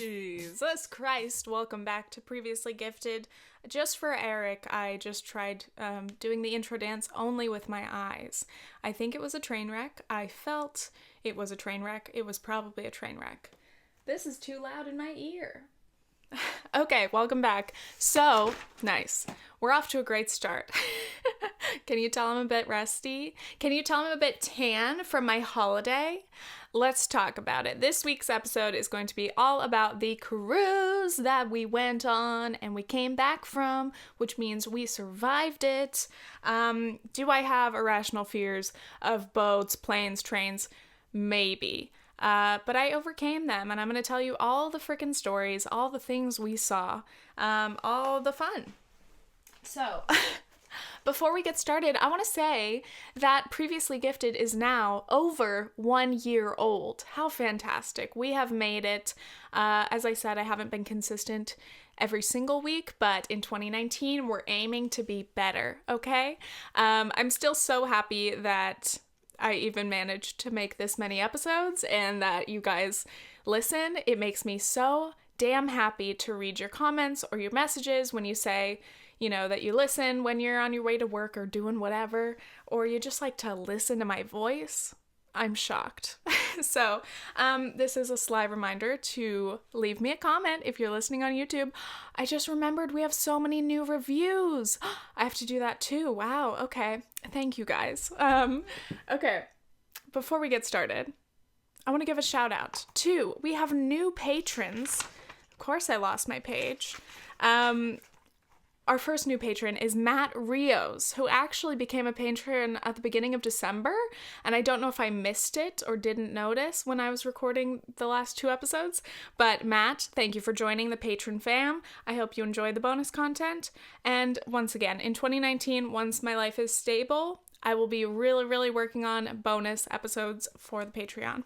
Jesus Christ, welcome back to Previously Gifted. Just for Eric, I just tried doing the intro dance only with my eyes. I think it was a train wreck. I felt it was a train wreck. It was probably a train wreck. This is too loud in my ear. Okay, welcome back. So, nice. We're off to a great start. Can you tell I'm a bit rusty? Can you tell I'm a bit tan from my holiday? Let's talk about it. This week's episode is going to be all about the cruise that we went on and we came back from, which means we survived it. Do I have irrational fears of boats, planes, trains? Maybe. But I overcame them, and I'm going to tell you all the freaking stories, all the things we saw, all the fun. So, before we get started, I want to say that Previously Gifted is now over 1 year old. How fantastic. We have made it. As I said, I haven't been consistent every single week, but in 2019, we're aiming to be better, okay? I'm still so happy that I even managed to make this many episodes and that you guys listen. It makes me so damn happy to read your comments or your messages when you say, you know, that you listen when you're on your way to work or doing whatever, or you just like to listen to my voice. I'm shocked. So, this is a sly reminder to leave me a comment if you're listening on YouTube. I just remembered we have so many new reviews. I have to do that too. Wow. Okay. Thank you guys. Okay. Before we get started, I want to give a shout out to, we have new patrons. Of course I lost my page. Our first new patron is Matt Rios, who actually became a patron at the beginning of December, and I don't know if I missed it or didn't notice when I was recording the last 2 episodes, but Matt, thank you for joining the patron fam. I hope you enjoy the bonus content, and once again, in 2019, once my life is stable, I will be really working on bonus episodes for the Patreon.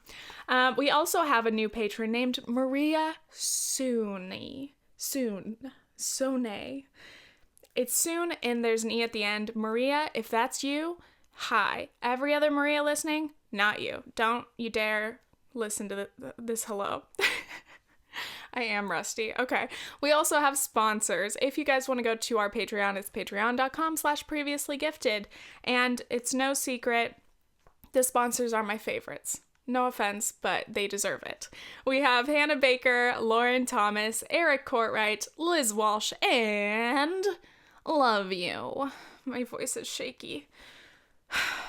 We also have a new patron named Maria Sune. It's soon, and there's an E at the end. Maria, if that's you, hi. Every other Maria listening, not you. Don't you dare listen to this hello. I am rusty. Okay. We also have sponsors. If you guys want to go to our Patreon, it's patreon.com/previouslygifted. And it's no secret, the sponsors are my favorites. No offense, but they deserve it. We have Hannah Baker, Lauren Thomas, Eric Courtwright, Liz Walsh, and love you. My voice is shaky.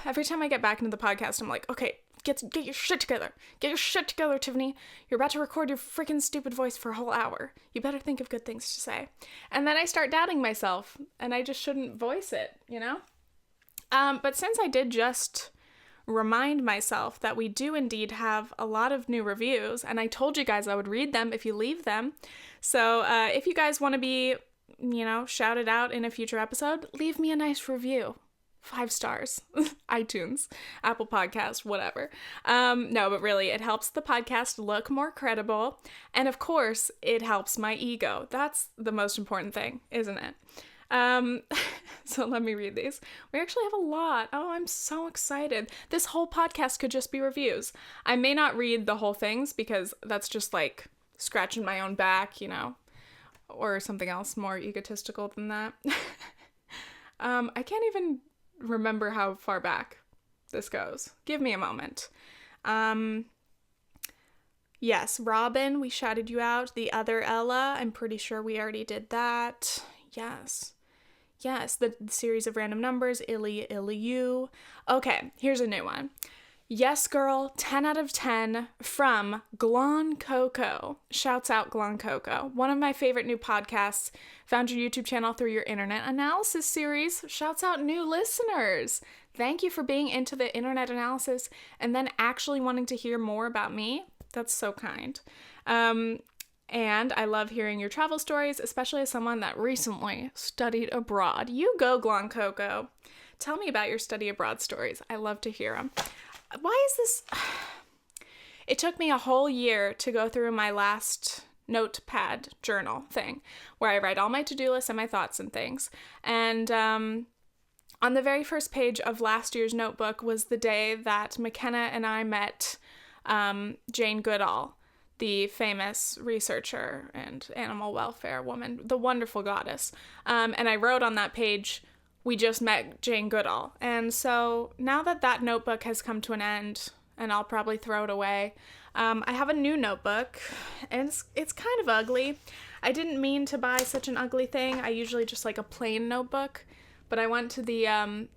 Every time I get back into the podcast, I'm like, okay, get your shit together. Get your shit together, Tiffany. You're about to record your freaking stupid voice for a whole hour. You better think of good things to say. And then I start doubting myself, and I just shouldn't voice it, you know? But since I did just remind myself that we do indeed have a lot of new reviews, and I told you guys I would read them if you leave them. So if you guys want to be, you know, shouted out in a future episode, leave me a nice review. 5 stars. iTunes, Apple Podcast, whatever. No, but really, it helps the podcast look more credible. And of course, it helps my ego. That's the most important thing, isn't it? So let me read these. We actually have a lot. Oh, I'm so excited. This whole podcast could just be reviews. I may not read the whole things because that's just like scratching my own back, you know, or something else more egotistical than that. I can't even remember how far back this goes. Give me a moment. Yes, Robin, we shouted you out. The other Ella, I'm pretty sure we already did that. Yes, the series of random numbers, you. Okay, here's a new one. Yes, girl, 10 out of 10 from Glon Coco. Shouts out Glon Coco. One of my favorite new podcasts. Found your YouTube channel through your internet analysis series. Shouts out new listeners. Thank you for being into the internet analysis and then actually wanting to hear more about me. That's so kind. And I love hearing your travel stories, especially as someone that recently studied abroad. You go, Glon Coco. Tell me about your study abroad stories. I love to hear them. Why is this? It took me a whole year to go through my last notepad journal thing where I write all my to-do lists and my thoughts and things. And on the very first page of last year's notebook was the day that McKenna and I met Jane Goodall, the famous researcher and animal welfare woman, the wonderful goddess. And I wrote on that page, "We just met Jane Goodall." And so now that notebook has come to an end, and I'll probably throw it away, I have a new notebook, and it's kind of ugly. I didn't mean to buy such an ugly thing. I usually just like a plain notebook, but I went to the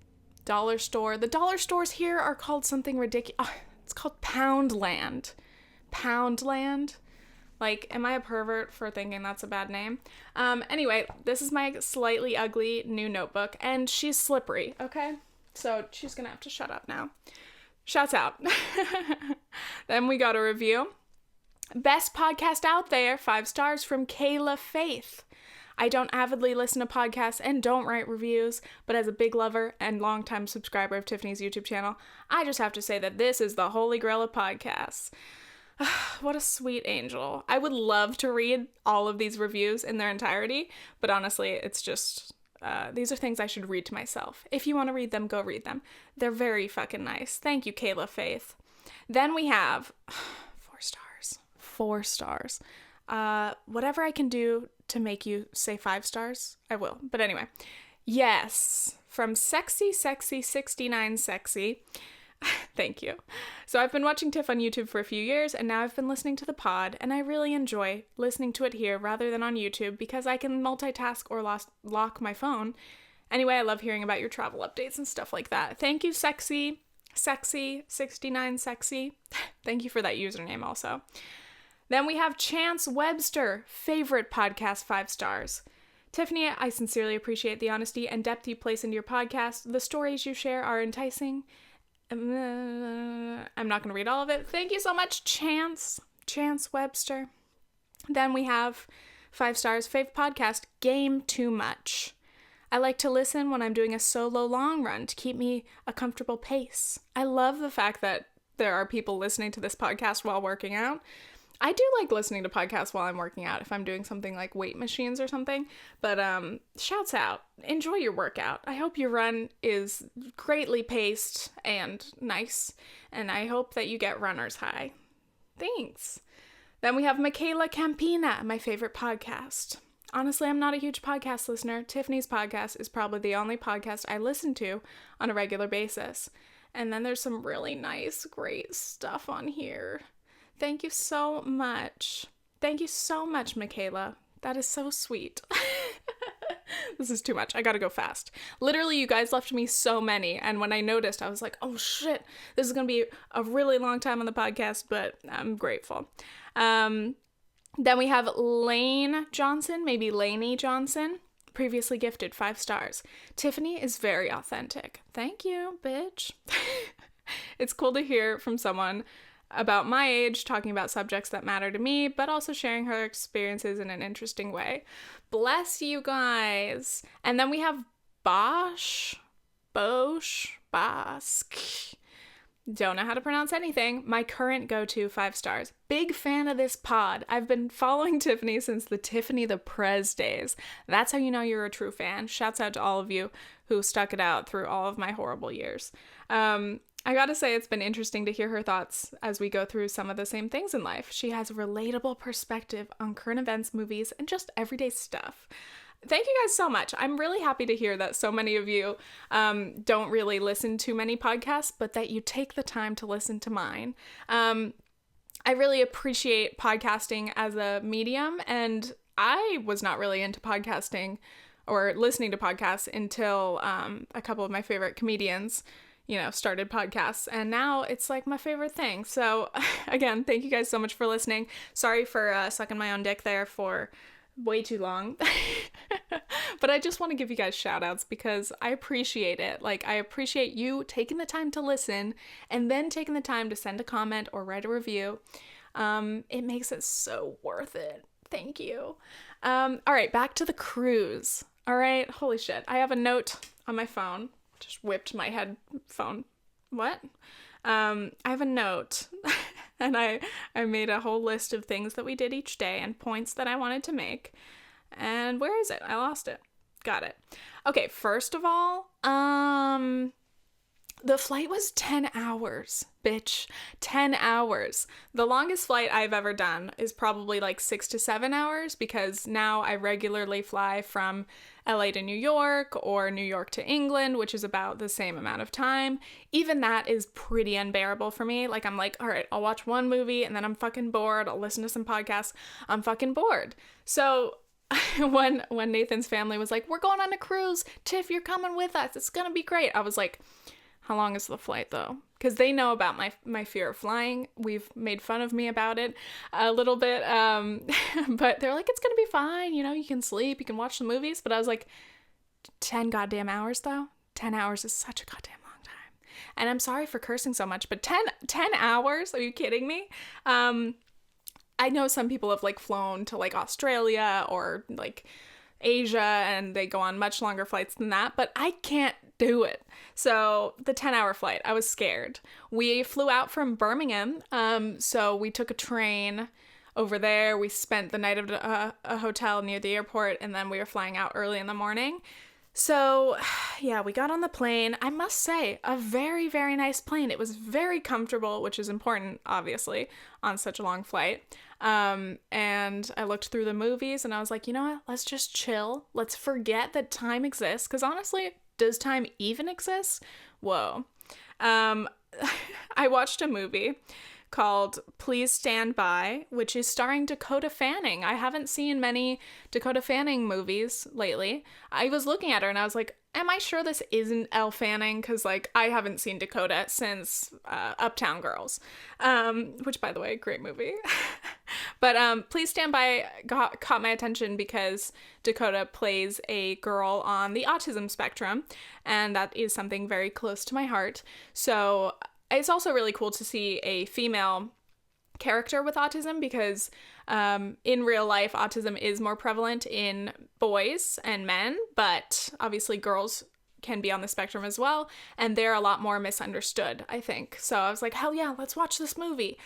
dollar store. The dollar stores here are called something ridiculous. Oh, it's called Poundland. Poundland. Like, am I a pervert for thinking that's a bad name? Anyway, this is my slightly ugly new notebook, and she's slippery, okay? So she's gonna have to shut up now. Shouts out. Then we got a review. Best podcast out there, 5 stars from Kayla Faith. I don't avidly listen to podcasts and don't write reviews, but as a big lover and longtime subscriber of Tiffany's YouTube channel, I just have to say that this is the holy grail of podcasts. What a sweet angel. I would love to read all of these reviews in their entirety, but honestly, it's just, these are things I should read to myself. If you want to read them, go read them. They're very fucking nice. Thank you, Kayla Faith. Then we have 4 stars. 4 stars. Whatever I can do to make you say 5 stars, I will. But anyway, yes, from Sexy 69 Sexy. Thank you. So I've been watching Tiff on YouTube for a few years, and now I've been listening to the pod, and I really enjoy listening to it here rather than on YouTube because I can multitask or lock my phone. Anyway, I love hearing about your travel updates and stuff like that. Thank you, Sexy 69 Sexy. Thank you for that username also. Then we have Chance Webster, favorite podcast, 5 stars. Tiffany, I sincerely appreciate the honesty and depth you place into your podcast. The stories you share are enticing. I'm not going to read all of it. Thank you so much, Chance Webster. Then we have 5 stars, favorite podcast, Game Too Much. I like to listen when I'm doing a solo long run to keep me a comfortable pace. I love the fact that there are people listening to this podcast while working out. I do like listening to podcasts while I'm working out if I'm doing something like weight machines or something, but shouts out. Enjoy your workout. I hope your run is greatly paced and nice, and I hope that you get runner's high. Thanks. Then we have Michaela Campina, my favorite podcast. Honestly, I'm not a huge podcast listener. Tiffany's podcast is probably the only podcast I listen to on a regular basis. And then there's some really nice, great stuff on here. Thank you so much. Thank you so much, Michaela. That is so sweet. This is too much. I gotta go fast. Literally, you guys left me so many, and when I noticed, I was like, oh shit, this is gonna be a really long time on the podcast, but I'm grateful. Then we have Lane Johnson, maybe Laney Johnson, previously gifted 5 stars. Tiffany is very authentic. Thank you, bitch. It's cool to hear from someone about my age, talking about subjects that matter to me, but also sharing her experiences in an interesting way. Bless you guys. And then we have Bosch, Bosk. Don't know how to pronounce anything. My current go-to 5 stars. Big fan of this pod. I've been following Tiffany since the Tiffany the Prez days. That's how you know you're a true fan. Shouts out to all of you who stuck it out through all of my horrible years. I gotta say, it's been interesting to hear her thoughts as we go through some of the same things in life. She has a relatable perspective on current events, movies, and just everyday stuff. Thank you guys so much. I'm really happy to hear that so many of you don't really listen to many podcasts, but that you take the time to listen to mine. I really appreciate podcasting as a medium, and I was not really into podcasting or listening to podcasts until a couple of my favorite comedians started podcasts, and now it's like my favorite thing. So again, thank you guys so much for listening. Sorry for sucking my own dick there for way too long. But I just want to give you guys shout outs because I appreciate it. Like, I appreciate you taking the time to listen and then taking the time to send a comment or write a review. It makes it so worth it. Thank you. All right, back to the cruise. All right, holy shit. I have a note on my phone. Just whipped my headphone. What? I have a note and I made a whole list of things that we did each day and points that I wanted to make. And where is it? I lost it. Got it. Okay, first of all, the the flight was 10 hours, bitch. 10 hours. The longest flight I've ever done is probably like 6 to 7 hours, because now I regularly fly from LA to New York or New York to England, which is about the same amount of time. Even that is pretty unbearable for me. Like, I'm like, all right, I'll watch one movie and then I'm fucking bored. I'll listen to some podcasts. I'm fucking bored. So when Nathan's family was like, we're going on a cruise, Tiff, you're coming with us, it's gonna be great, I was like, how long is the flight though? Because they know about my fear of flying. We've made fun of me about it a little bit, but they're like, it's gonna be fine, you know, you can sleep, you can watch the movies. But I was like, 10 goddamn hours though? 10 hours is such a goddamn long time. And I'm sorry for cursing so much, but 10 hours? Are you kidding me? I know some people have like flown to like Australia or like Asia and they go on much longer flights than that, but I can't do it. So the 10-hour flight, I was scared. We flew out from Birmingham, so we took a train over there. We spent the night at a hotel near the airport, and then we were flying out early in the morning. So yeah, we got on the plane. I must say, a very, very nice plane. It was very comfortable, which is important, obviously, on such a long flight. And I looked through the movies and I was like, you know what? Let's just chill. Let's forget that time exists. Because honestly, does time even exist? Whoa. I watched a movie called Please Stand By, which is starring Dakota Fanning. I haven't seen many Dakota Fanning movies lately. I was looking at her and I was like, am I sure this isn't Elle Fanning? Because, like, I haven't seen Dakota since Uptown Girls, which, by the way, great movie. But Please Stand By caught my attention because Dakota plays a girl on the autism spectrum, and that is something very close to my heart. So it's also really cool to see a female character with autism, because in real life, autism is more prevalent in boys and men, but obviously girls can be on the spectrum as well, and they're a lot more misunderstood, I think. So I was like, hell yeah, let's watch this movie.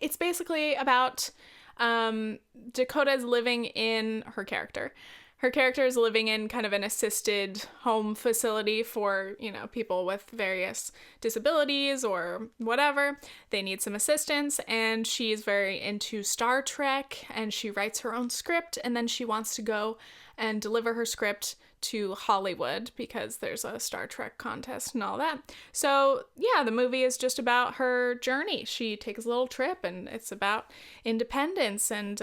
It's basically about Dakota's living in her character. Her character is living in kind of an assisted home facility for, you know, people with various disabilities or whatever. They need some assistance, and she's very into Star Trek, and she writes her own script, and then she wants to go and deliver her script to Hollywood because there's a Star Trek contest and all that. So yeah, the movie is just about her journey. She takes a little trip, and it's about independence, and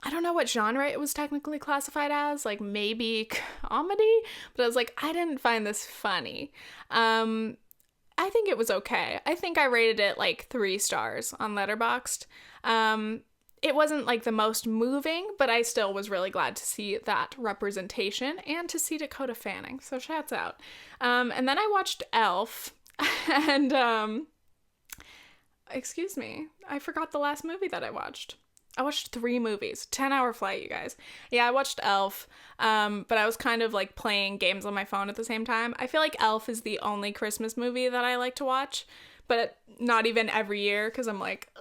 I don't know what genre it was technically classified as, like maybe comedy, but I was like, I didn't find this funny. I think it was okay. I think I rated it like 3 stars on Letterboxd. It wasn't like the most moving, but I still was really glad to see that representation and to see Dakota Fanning. So shouts out. And then I watched Elf, and excuse me, I forgot the last movie that I watched. I watched 3 movies, 10-hour flight, you guys. Yeah, I watched Elf, but I was kind of like playing games on my phone at the same time. I feel like Elf is the only Christmas movie that I like to watch, but not even every year, because I'm like, I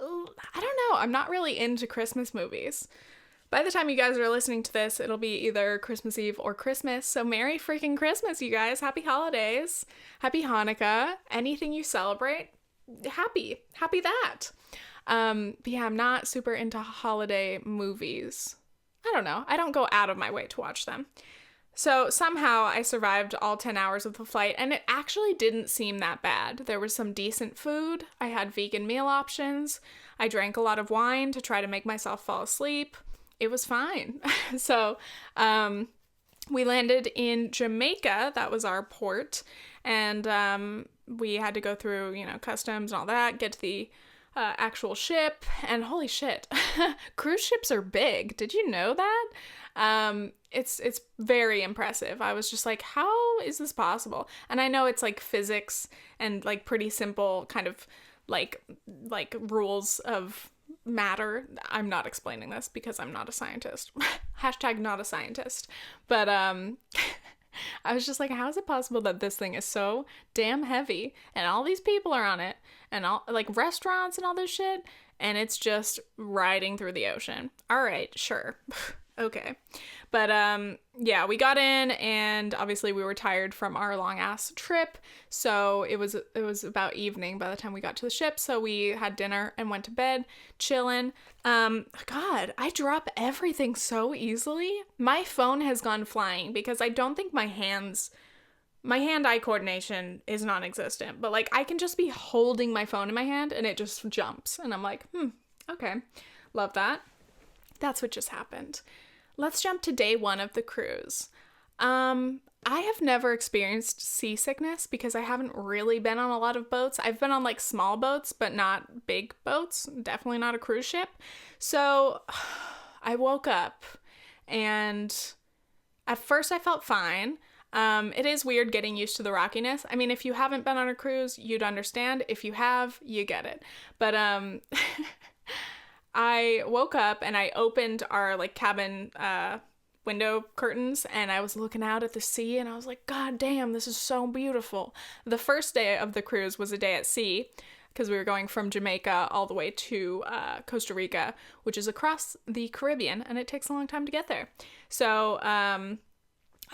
don't know, I'm not really into Christmas movies. By the time you guys are listening to this, it'll be either Christmas Eve or Christmas, so Merry freaking Christmas, you guys. Happy holidays. Happy Hanukkah. Anything you celebrate, happy that. But yeah, I'm not super into holiday movies. I don't know. I don't go out of my way to watch them. So somehow I survived all 10 hours of the flight, and it actually didn't seem that bad. There was some decent food. I had vegan meal options. I drank a lot of wine to try to make myself fall asleep. It was fine. So, we landed in Jamaica. That was our port. And, we had to go through, you know, customs and all that, get to the actual ship, and holy shit, cruise ships are big. Did you know that? It's very impressive. I was just like, how is this possible? And I know it's like physics and like pretty simple kind of like rules of matter. I'm not explaining this because I'm not a scientist. Hashtag not a scientist. But I was just like, how is it possible that this thing is so damn heavy and all these people are on it and all like restaurants and all this shit, and it's just riding through the ocean? All right, sure. Okay. But yeah, we got in and obviously we were tired from our long ass trip. So it was about evening by the time we got to the ship. So we had dinner and went to bed, chilling. God, I drop everything so easily. My phone has gone flying because I don't think my hand-eye coordination is non-existent, but like I can just be holding my phone in my hand and it just jumps and I'm like, okay. Love that. That's what just happened. Let's jump to day 1 of the cruise. I have never experienced seasickness because I haven't really been on a lot of boats. I've been on like small boats, but not big boats. Definitely not a cruise ship. So I woke up and at first I felt fine. It is weird getting used to the rockiness. I mean, if you haven't been on a cruise, you'd understand. If you have, you get it. But I woke up and I opened our like cabin window curtains and I was looking out at the sea and I was like, God damn, this is so beautiful. The first day of the cruise was a day at sea because we were going from Jamaica all the way to Costa Rica, which is across the Caribbean, and it takes a long time to get there. So I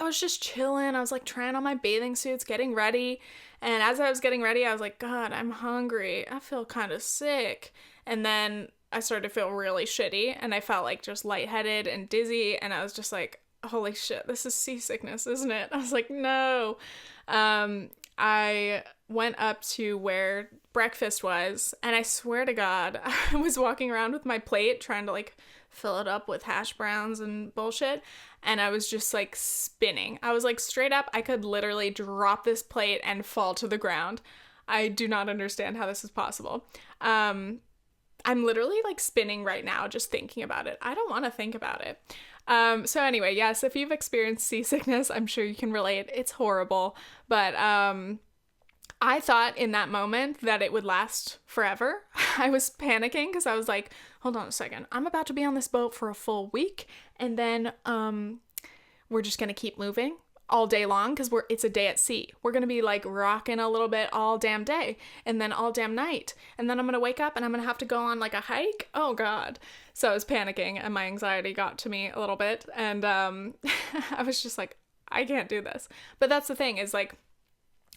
was just chilling. I was like trying on my bathing suits, getting ready. And as I was getting ready, I was like, God, I'm hungry. I feel kind of sick. And then I started to feel really shitty and I felt like just lightheaded and dizzy. And I was just like, holy shit, this is seasickness, isn't it? I was like, no. I went up to where breakfast was and I swear to God, I was walking around with my plate trying to like fill it up with hash browns and bullshit. And I was just like spinning. I was like straight up, I could literally drop this plate and fall to the ground. I do not understand how this is possible. I'm literally like spinning right now just thinking about it. I don't want to think about it. So anyway, yes, if you've experienced seasickness, I'm sure you can relate. It's horrible. But I thought in that moment that it would last forever. I was panicking because I was like, hold on a second. I'm about to be on this boat for a full week and then we're just going to keep moving all day long because it's a day at sea. We're going to be like rocking a little bit all damn day and then all damn night. And then I'm going to wake up and I'm going to have to go on like a hike. Oh God. So I was panicking and my anxiety got to me a little bit. And I was just like, I can't do this. But that's the thing is like,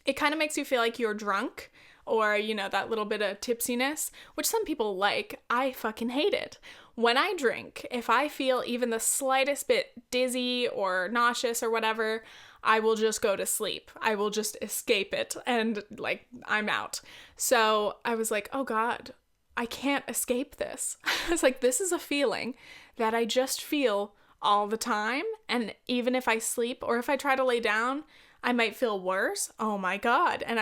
it kind of makes you feel like you're drunk or, you know, that little bit of tipsiness, which some people like. I fucking hate it. When I drink, if I feel even the slightest bit dizzy or nauseous or whatever, I will just go to sleep. I will just escape it and like I'm out. So I was like, oh God, I can't escape this. I was like, this is a feeling that I just feel all the time. And even if I sleep or if I try to lay down, I might feel worse. Oh my God. And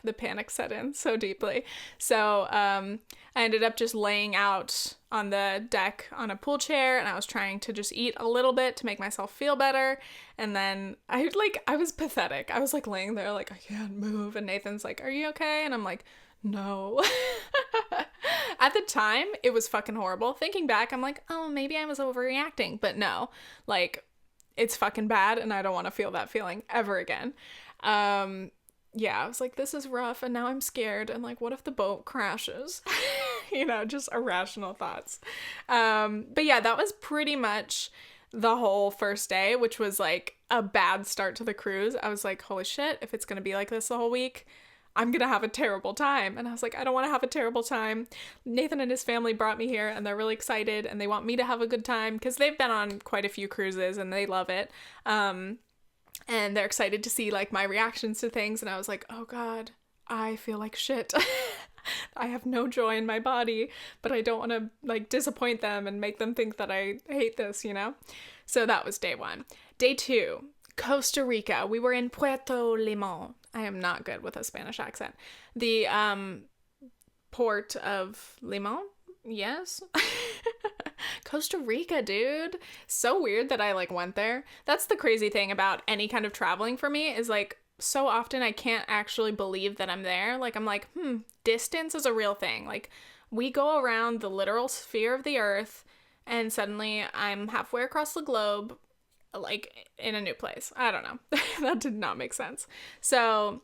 the panic set in so deeply. So I ended up just laying out on the deck on a pool chair and I was trying to just eat a little bit to make myself feel better. And then I was pathetic. I was like laying there like, I can't move. And Nathan's like, are you okay? And I'm like, no. At the time, it was fucking horrible. Thinking back, I'm like, oh, maybe I was overreacting. But no, like, it's fucking bad and I don't want to feel that feeling ever again. Yeah, I was like, this is rough and now I'm scared and like, what if the boat crashes? You know, just irrational thoughts. But yeah, that was pretty much the whole first day, which was like a bad start to the cruise. I was like, holy shit, if it's going to be like this the whole week, I'm going to have a terrible time. And I was like, I don't want to have a terrible time. Nathan and his family brought me here and they're really excited and they want me to have a good time because they've been on quite a few cruises and they love it. And they're excited to see like my reactions to things. And I was like, oh God, I feel like shit. I have no joy in my body, but I don't want to like disappoint them and make them think that I hate this, you know? So that was day 1. Day 2, Costa Rica. We were in Puerto Limón. I am not good with a Spanish accent. The port of Limón? Yes. Costa Rica, dude. So weird that I like went there. That's the crazy thing about any kind of traveling for me is like so often I can't actually believe that I'm there. Like I'm like, distance is a real thing. Like we go around the literal sphere of the earth and suddenly I'm halfway across the globe, like in a new place. I don't know. That did not make sense. So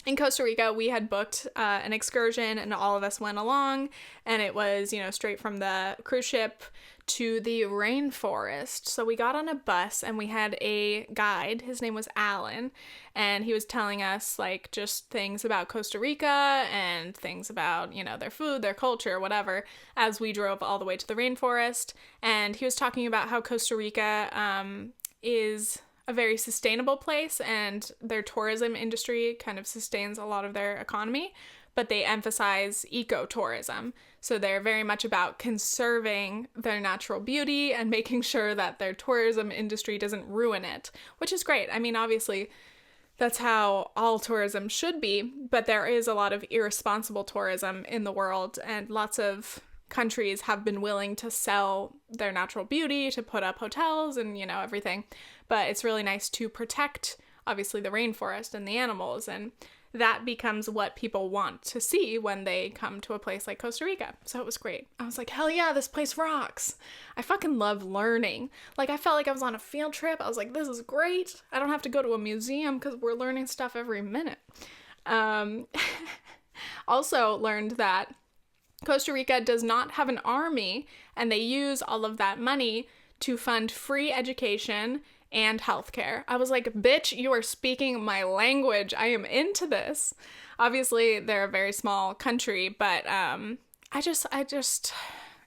in Costa Rica, we had booked an excursion and all of us went along, and it was, straight from the cruise ship to the rainforest. So we got on a bus and we had a guide. His name was Alan, and he was telling us like just things about Costa Rica and things about, their food, their culture, whatever, as we drove all the way to the rainforest. And he was talking about how Costa Rica is a very sustainable place, and their tourism industry kind of sustains a lot of their economy, but they emphasize ecotourism. So they're very much about conserving their natural beauty and making sure that their tourism industry doesn't ruin it, which is great. I mean, obviously, that's how all tourism should be, but there is a lot of irresponsible tourism in the world, and lots of countries have been willing to sell their natural beauty to put up hotels and, everything. But it's really nice to protect, obviously, the rainforest and the animals, and that becomes what people want to see when they come to a place like Costa Rica. So it was great. I was like, hell yeah, this place rocks. I fucking love learning. Like, I felt like I was on a field trip. I was like, this is great. I don't have to go to a museum because we're learning stuff every minute. Also learned that Costa Rica does not have an army, and they use all of that money to fund free education and healthcare. I was like, bitch, you are speaking my language. I am into this. Obviously, they're a very small country, but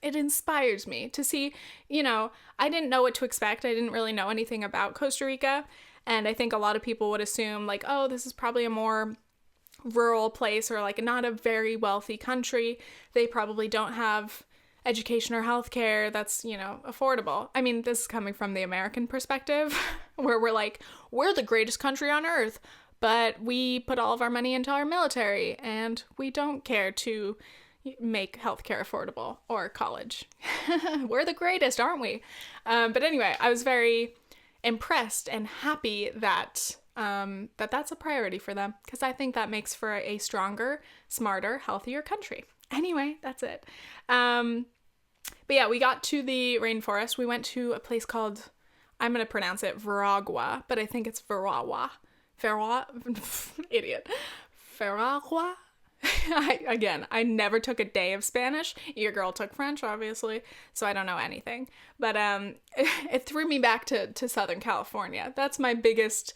it inspires me to see, I didn't know what to expect. I didn't really know anything about Costa Rica, and I think a lot of people would assume like, oh, this is probably a more rural place or like not a very wealthy country. They probably don't have education or healthcare that's, affordable. I mean, this is coming from the American perspective where we're like, we're the greatest country on earth, but we put all of our money into our military and we don't care to make healthcare affordable or college. We're the greatest, aren't we? But anyway, I was very impressed and happy that that's a priority for them, because I think that makes for a stronger, smarter, healthier country. Anyway, that's it. But yeah, we got to the rainforest. We went to a place called, I'm going to pronounce it Veragua, but I think it's Veragua. Idiot. Veragua? I never took a day of Spanish. Your girl took French, obviously, so I don't know anything. But it threw me back to Southern California. That's my biggest,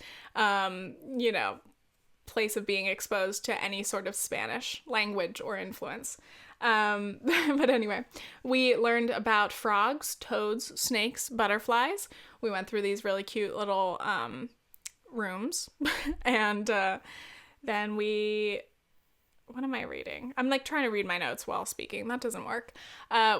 place of being exposed to any sort of Spanish language or influence. But anyway, we learned about frogs, toads, snakes, butterflies. We went through these really cute little rooms, and then what am I reading? I'm like trying to read my notes while speaking. That doesn't work.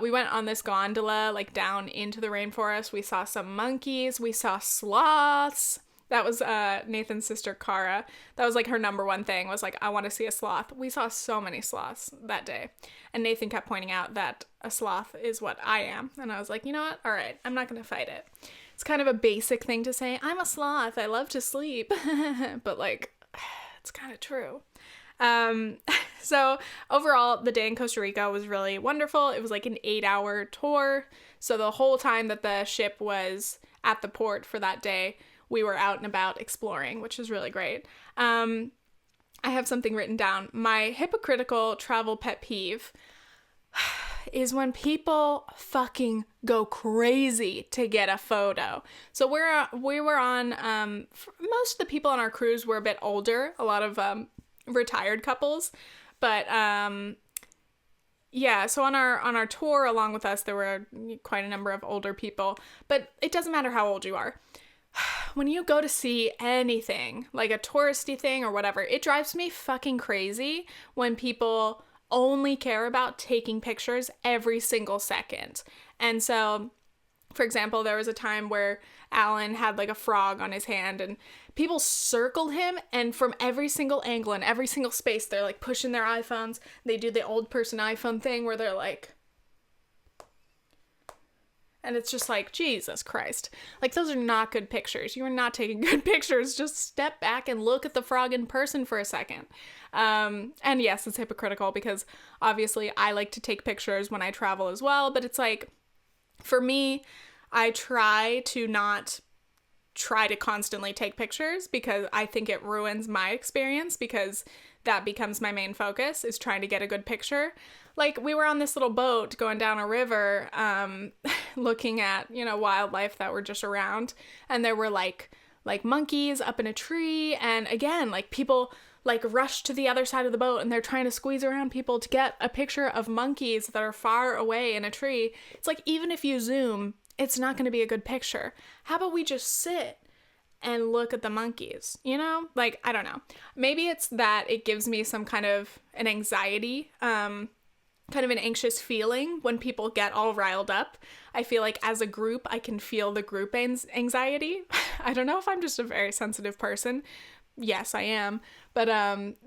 We went on this gondola like down into the rainforest. We saw some monkeys. We saw sloths. That was Nathan's sister, Cara. That was like her number one thing, was like, I want to see a sloth. We saw so many sloths that day. And Nathan kept pointing out that a sloth is what I am. And I was like, you know what? All right, I'm not going to fight it. It's kind of a basic thing to say. I'm a sloth. I love to sleep. But like, it's kind of true. So overall, the day in Costa Rica was really wonderful. It was like an 8-hour tour. So the whole time that the ship was at the port for that day, we were out and about exploring, which was really great. I have something written down. My hypocritical travel pet peeve is when people fucking go crazy to get a photo. So we were on, most of the people on our cruise were a bit older, a lot of retired couples, but yeah, so on our tour along with us, there were quite a number of older people, but it doesn't matter how old you are. When you go to see anything, like a touristy thing or whatever, it drives me fucking crazy when people only care about taking pictures every single second. And so, for example, there was a time where Alan had like a frog on his hand and people circled him, and from every single angle and every single space, they're like pushing their iPhones. They do the old person iPhone thing where they're like, and it's just like, Jesus Christ. Like, those are not good pictures. You are not taking good pictures. Just step back and look at the frog in person for a second. And yes, it's hypocritical because obviously I like to take pictures when I travel as well. But it's like, for me, I try to not try to constantly take pictures because I think it ruins my experience because that becomes my main focus is trying to get a good picture. Like we were on this little boat going down a river, looking at, wildlife that were just around. And there were like monkeys up in a tree. And again, like people like rush to the other side of the boat and they're trying to squeeze around people to get a picture of monkeys that are far away in a tree. It's like, even if you zoom, it's not going to be a good picture. How about we just sit and look at the monkeys, Like, I don't know. Maybe it's that it gives me some kind of an anxiety, kind of an anxious feeling when people get all riled up. I feel like as a group, I can feel the group anxiety. I don't know if I'm just a very sensitive person. Yes, I am. But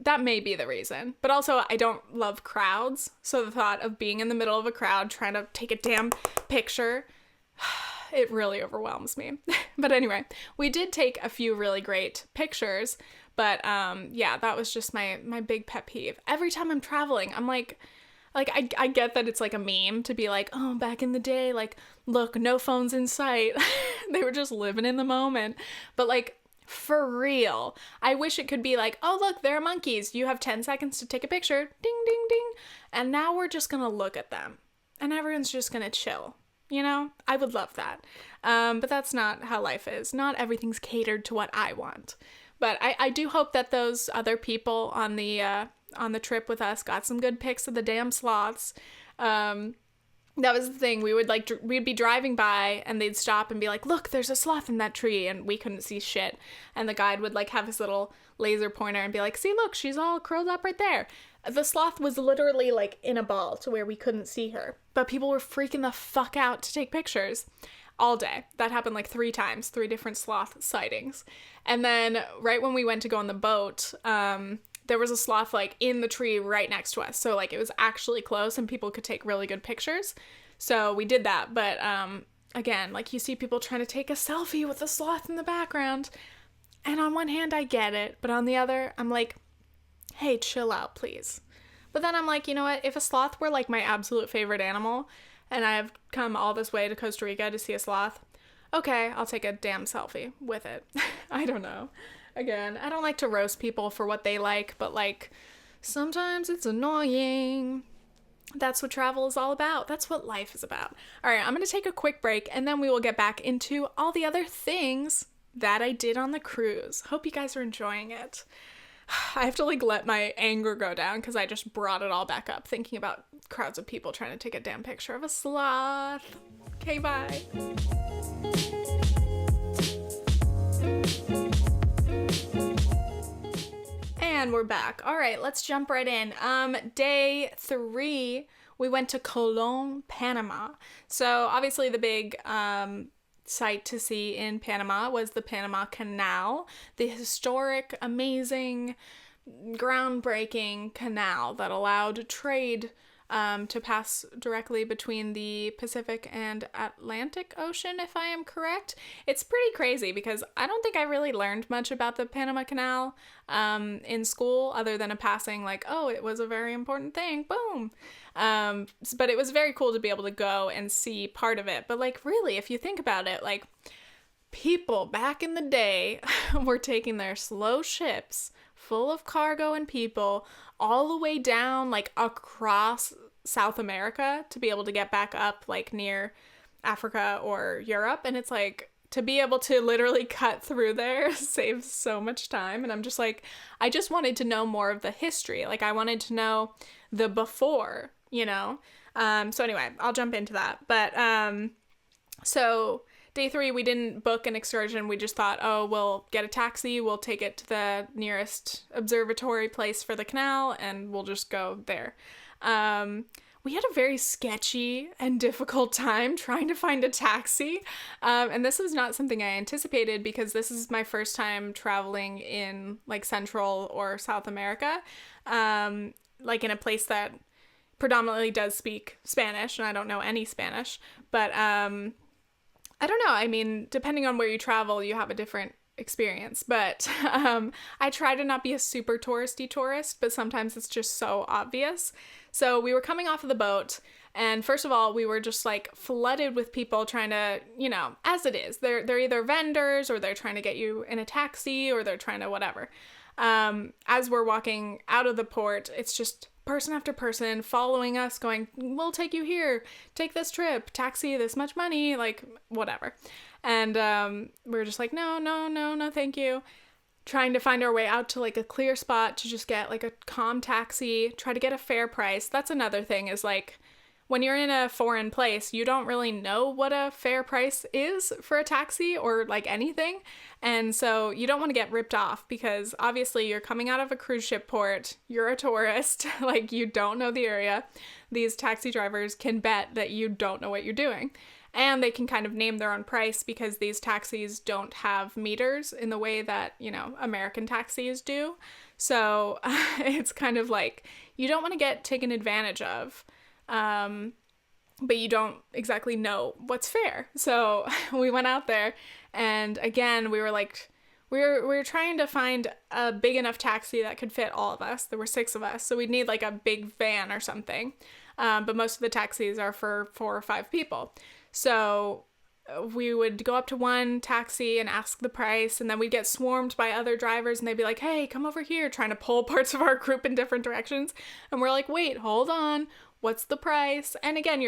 that may be the reason. But also, I don't love crowds. So the thought of being in the middle of a crowd trying to take a damn picture, it really overwhelms me. But anyway, we did take a few really great pictures. But yeah, that was just my big pet peeve. Every time I'm traveling, I'm like I get that it's like a meme to be like, oh, back in the day, like, look, no phones in sight. They were just living in the moment. But like, for real, I wish it could be like, oh, look, there are monkeys. You have 10 seconds to take a picture. Ding, ding, ding. And now we're just going to look at them. And everyone's just going to chill. I would love that. But that's not how life is. Not everything's catered to what I want. But I do hope that those other people on the trip with us got some good pics of the damn sloths. That was the thing. We'd be driving by and they'd stop and be like, look, there's a sloth in that tree. And we couldn't see shit. And the guide would like have his little laser pointer and be like, see, look, she's all curled up right there. The sloth was literally like in a ball to where we couldn't see her. But people were freaking the fuck out to take pictures all day. That happened like 3 times, 3 different sloth sightings. And then right when we went to go on the boat, there was a sloth like in the tree right next to us. So like it was actually close and people could take really good pictures. So we did that. But again, like you see people trying to take a selfie with a sloth in the background. And on one hand, I get it. But on the other, I'm like, hey, chill out, please. But then I'm like, you know what? If a sloth were like my absolute favorite animal and I have come all this way to Costa Rica to see a sloth, okay, I'll take a damn selfie with it. I don't know. Again, I don't like to roast people for what they like, but like sometimes it's annoying. That's what travel is all about. That's what life is about. All right, I'm going to take a quick break and then we will get back into all the other things that I did on the cruise. Hope you guys are enjoying it. I have to like let my anger go down because I just brought it all back up thinking about crowds of people trying to take a damn picture of a sloth. Okay, bye. And we're back. All right, let's jump right in. Day 3, we went to Colón, Panama. So obviously the big sight to see in Panama was the Panama Canal, the historic, amazing, groundbreaking canal that allowed trade to pass directly between the Pacific and Atlantic Ocean, if I am correct. It's pretty crazy because I don't think I really learned much about the Panama Canal in school other than a passing like, oh, it was a very important thing, boom. But it was very cool to be able to go and see part of it. But like really, if you think about it, like people back in the day were taking their slow ships full of cargo and people all the way down like across South America to be able to get back up like near Africa or Europe. And it's like to be able to literally cut through there saves so much time. And I'm just like, I just wanted to know more of the history. Like I wanted to know the before, you know? So anyway, I'll jump into that. But so day 3, we didn't book an excursion. We just thought, oh, we'll get a taxi. We'll take it to the nearest observatory place for the canal, and we'll just go there. We had a very sketchy and difficult time trying to find a taxi. And this was not something I anticipated because this is my first time traveling in like Central or South America, like in a place that predominantly does speak Spanish, and I don't know any Spanish, but I don't know. I mean, depending on where you travel, you have a different experience. But I try to not be a super touristy tourist, but sometimes it's just so obvious. So we were coming off of the boat, And first of all, we were just like flooded with people trying to, as it is, they're either vendors or they're trying to get you in a taxi or they're trying to whatever. As we're walking out of the port, it's just person after person following us going, we'll take you here, take this trip, taxi, this much money, like whatever. And we were just like, no, thank you. Trying to find our way out to like a clear spot to just get like a calm taxi, try to get a fair price. That's another thing is like, when you're in a foreign place, you don't really know what a fair price is for a taxi or like anything. And so you don't want to get ripped off because obviously you're coming out of a cruise ship port, you're a tourist, like you don't know the area. These taxi drivers can bet that you don't know what you're doing. And they can kind of name their own price because these taxis don't have meters in the way that, American taxis do. So it's kind of like you don't want to get taken advantage of. But you don't exactly know what's fair. So we went out there and again, we were like, we were trying to find a big enough taxi that could fit all of us. There were 6 of us. So we'd need like a big van or something. But most of the taxis are for 4 or 5 people. So we would go up to one taxi and ask the price, and then we'd get swarmed by other drivers and they'd be like, hey, come over here, trying to pull parts of our group in different directions. And we're like, wait, hold on. What's the price? And again,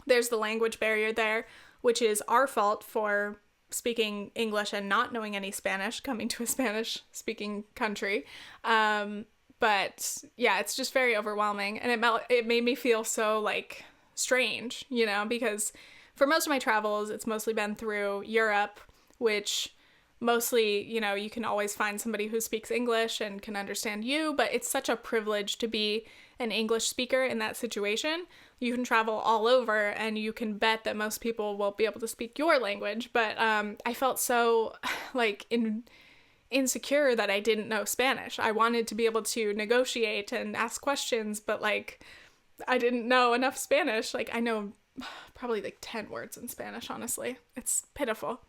there's the language barrier there, which is our fault for speaking English and not knowing any Spanish, coming to a Spanish speaking country. But yeah, it's just very overwhelming. And it made me feel so like strange, because for most of my travels, it's mostly been through Europe, which mostly, you can always find somebody who speaks English and can understand you, but it's such a privilege to be an English speaker in that situation. You can travel all over and you can bet that most people will be able to speak your language, but I felt so like insecure that I didn't know Spanish. I wanted to be able to negotiate and ask questions, but like I didn't know enough Spanish. Like I know probably like 10 words in Spanish, honestly. It's pitiful.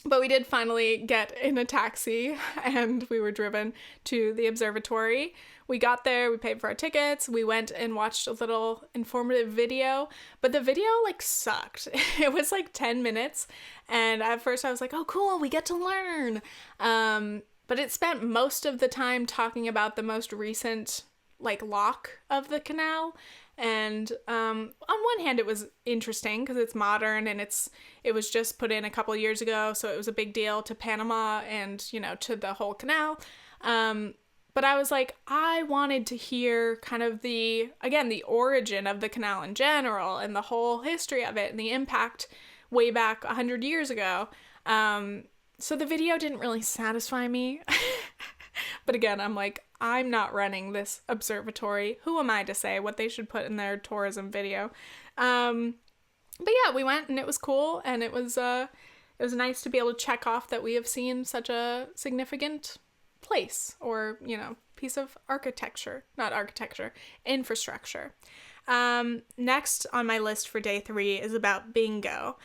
But we did finally get in a taxi and we were driven to the observatory. We got there, we paid for our tickets, we went and watched a little informative video, but the video like sucked. It was like 10 minutes and at first I was like, oh cool, we get to learn. But it spent most of the time talking about the most recent like lock of the canal. And on one hand, it was interesting because it's modern and it was just put in a couple years ago, so it was a big deal to Panama and to the whole canal. But I was like, I wanted to hear kind of the origin of the canal in general and the whole history of it and the impact way back 100 years ago. So the video didn't really satisfy me. But again, I'm like, I'm not running this observatory. Who am I to say what they should put in their tourism video? But yeah, we went and it was cool, and it was nice to be able to check off that we have seen such a significant place or, piece of infrastructure. Next on my list for day 3 is about bingo.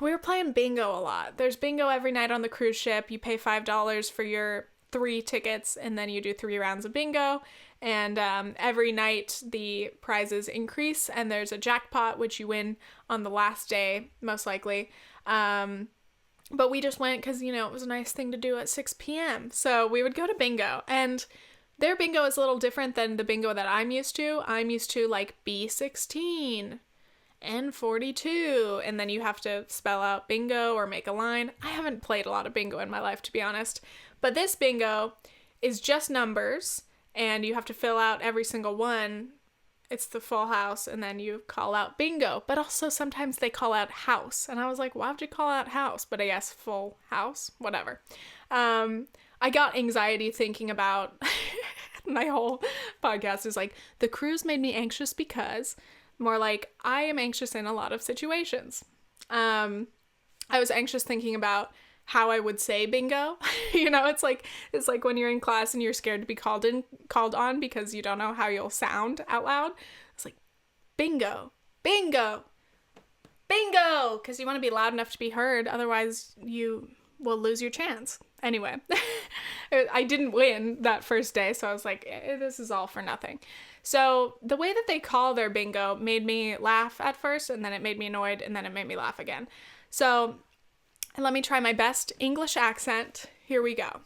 We were playing bingo a lot. There's bingo every night on the cruise ship. You pay $5 for your 3 tickets and then you do 3 rounds of bingo, and every night the prizes increase and there's a jackpot which you win on the last day most likely. But we just went because it was a nice thing to do at 6 p.m. So we would go to bingo, and their bingo is a little different than the bingo that I'm used to. I'm used to like B16 N42, and then you have to spell out bingo or make a line. I haven't played a lot of bingo in my life, to be honest. But this bingo is just numbers, and you have to fill out every single one. It's the full house, and then you call out bingo. But also sometimes they call out house. And I was like, why would you call out house? But I guess full house, whatever. I got anxiety thinking about, my whole podcast is like, the cruise made me anxious because, more like, I am anxious in a lot of situations. I was anxious thinking about how I would say bingo. It's like when you're in class and you're scared to be called on because you don't know how you'll sound out loud. It's like bingo, bingo, bingo, because you want to be loud enough to be heard. Otherwise you will lose your chance. Anyway, I didn't win that first day, so I was like, this is all for nothing. So the way that they call their bingo made me laugh at first, and then it made me annoyed, and then it made me laugh again. So let me try my best English accent. Here we go.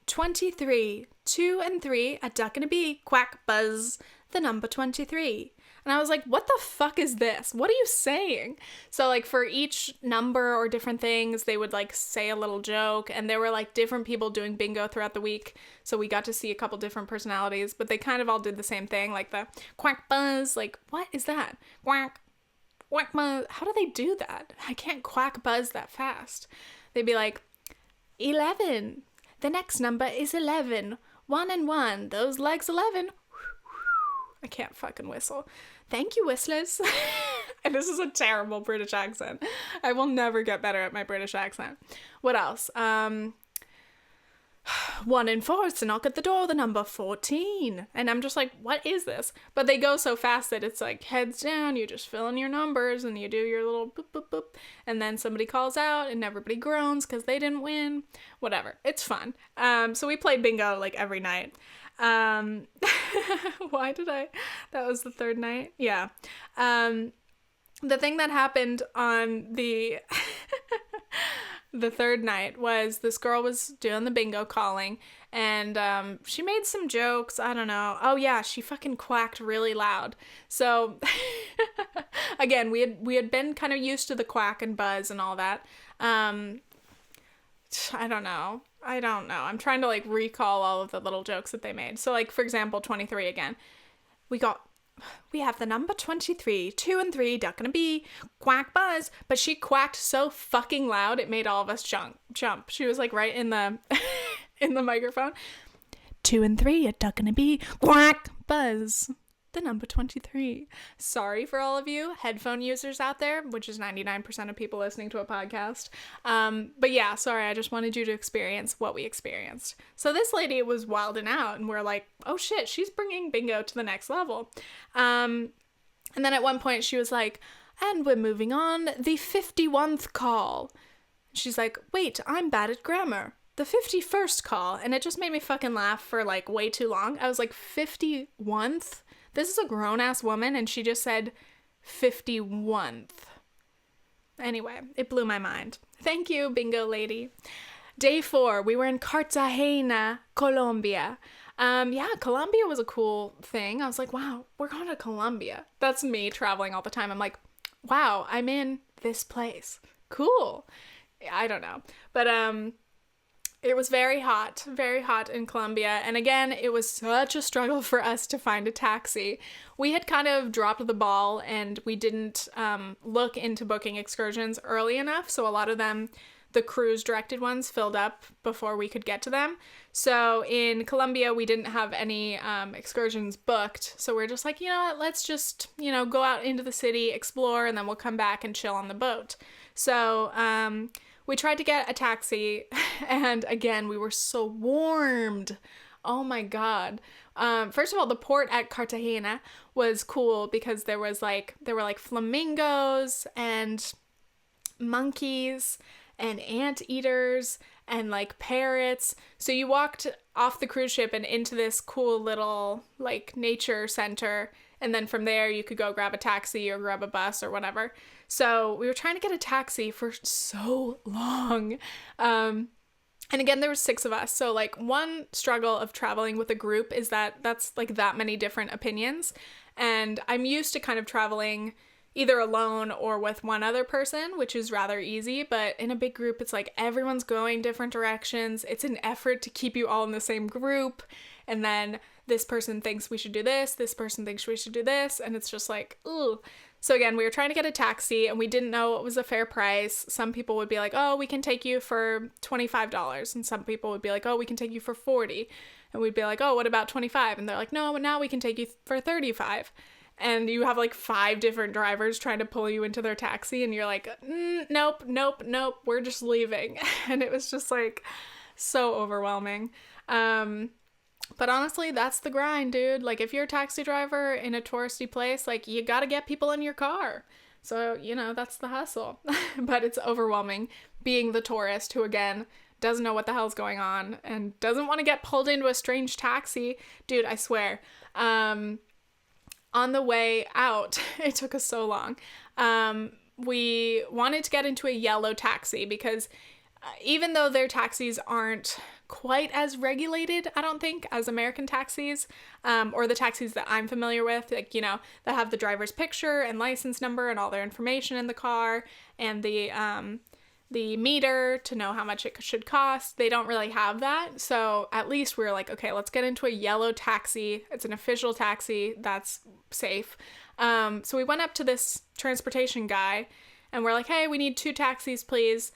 23, 2 and 3, a duck and a bee, quack, buzz, the number 23. And I was like, what the fuck is this? What are you saying? So like for each number or different things, they would like say a little joke, and there were like different people doing bingo throughout the week. So we got to see a couple different personalities, but they kind of all did the same thing, like the quack buzz, like what is that? Quack, quack buzz. How do they do that? I can't quack buzz that fast. They'd be like, 11. The next number is 11. 1 and 1. Those legs 11. I can't fucking whistle. Thank you, whistlers. And this is a terrible British accent. I will never get better at my British accent. What else? 1 and 4 is to knock at the door, the number 14. And I'm just like, what is this? But they go so fast that it's like heads down, you just fill in your numbers and you do your little boop, boop, boop. And then somebody calls out and everybody groans because they didn't win. Whatever. It's fun. So we played bingo like every night. Why did I? That was the third night? Yeah. The thing that happened on the the third night was this girl was doing the bingo calling, and she made some jokes. I don't know. Oh yeah, she fucking quacked really loud. So again, we had been kind of used to the quack and buzz and all that. I don't know. I'm trying to like recall all of the little jokes that they made. So like, for example, 23 again. We have the number 23, 2 and 3, duck and a bee, quack buzz. But she quacked so fucking loud, it made all of us jump. She was like right in the in the microphone. 2 and 3, a duck and a bee, quack buzz. The number 23. Sorry for all of you headphone users out there, which is 99% of people listening to a podcast. But yeah, sorry, I just wanted you to experience what we experienced. So this lady was wilding out, and we're like, oh shit, she's bringing bingo to the next level. And then at one point she was like, and we're moving on, the 51st call. She's like, wait, I'm bad at grammar. The 51st call. And it just made me fucking laugh for like way too long. I was like, 51th? This is a grown-ass woman, and she just said 51th. Anyway, it blew my mind. Thank you, bingo lady. Day 4, we were in Cartagena, Colombia. Yeah, Colombia was a cool thing. I was like, wow, we're going to Colombia. That's me traveling all the time. I'm like, wow, I'm in this place. Cool. I don't know. But, it was very hot in Colombia. And again, it was such a struggle for us to find a taxi. We had kind of dropped the ball, and we didn't look into booking excursions early enough. So a lot of them, the cruise directed ones, filled up before we could get to them. So in Colombia, we didn't have any excursions booked. So we're just like, you know what, let's just, go out into the city, explore, and then we'll come back and chill on the boat. So, we tried to get a taxi, and again, we were so warmed. Oh my God. First of all, the port at Cartagena was cool because there were like flamingos and monkeys and anteaters and like parrots. So you walked off the cruise ship and into this cool little like nature center, and then from there you could go grab a taxi or grab a bus or whatever. So we were trying to get a taxi for so long. And again, there were 6 of us. So like one struggle of traveling with a group is that that's like that many different opinions. And I'm used to kind of traveling either alone or with one other person, which is rather easy. But in a big group, it's like everyone's going different directions. It's an effort to keep you all in the same group. And then this person thinks we should do this person thinks we should do this. And it's just like, ooh. So again, we were trying to get a taxi, and we didn't know what was a fair price. Some people would be like, oh, we can take you for $25. And some people would be like, oh, we can take you for $40. And we'd be like, oh, what about $25? And they're like, no, now we can take you for $35. And you have like 5 different drivers trying to pull you into their taxi, and you're like, nope, we're just leaving. And it was just like so overwhelming. But honestly, that's the grind, dude. Like, if you're a taxi driver in a touristy place, like, you gotta get people in your car. So, that's the hustle. But it's overwhelming being the tourist who, again, doesn't know what the hell's going on and doesn't want to get pulled into a strange taxi. Dude, I swear. On the way out, it took us so long. We wanted to get into a yellow taxi because even though their taxis aren't quite as regulated, I don't think, as American taxis, or the taxis that I'm familiar with, like, you know, that have the driver's picture and license number and all their information in the car and the meter to know how much it should cost. They don't really have that. So at least we were like, okay, let's get into a yellow taxi. It's an official taxi. That's safe. So we went up to this transportation guy and we're like, hey, we need 2 taxis, please.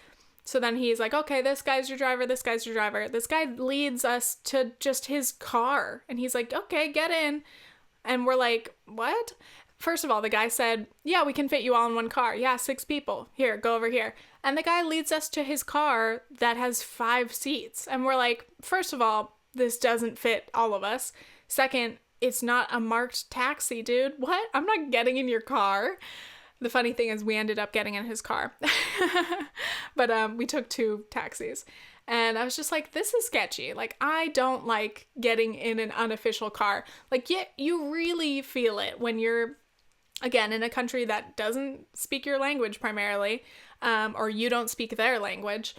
So then he's like, okay, this guy's your driver, this guy's your driver. This guy leads us to just his car. And he's like, okay, get in. And we're like, what? First of all, the guy said, yeah, we can fit you all in one car. Yeah, 6 people. Here, go over here. And the guy leads us to his car that has 5 seats. And we're like, first of all, this doesn't fit all of us. Second, it's not a marked taxi, dude. What? I'm not getting in your car. The funny thing is we ended up getting in his car. But we took 2 taxis. And I was just like, this is sketchy. Like, I don't like getting in an unofficial car. Like, yeah, you really feel it when you're, again, in a country that doesn't speak your language primarily, or you don't speak their language,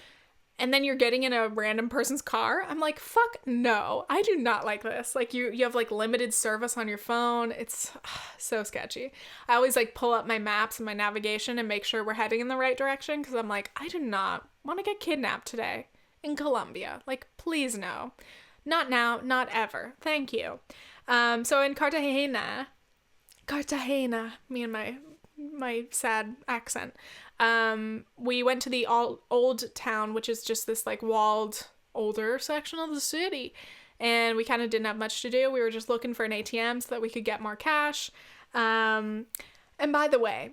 and then you're getting in a random person's car. I'm like, fuck no, I do not like this. Like, you have like limited service on your phone. It's so sketchy. I always like pull up my maps and my navigation and make sure we're heading in the right direction, because I'm like, I do not want to get kidnapped today in Colombia. Like, please no. Not now, not ever. Thank you. So in Cartagena, me and my sad accent, we went to the old town, which is just this like walled older section of the city, and we kind of didn't have much to do. We were just looking for an ATM so that we could get more cash. And by the way,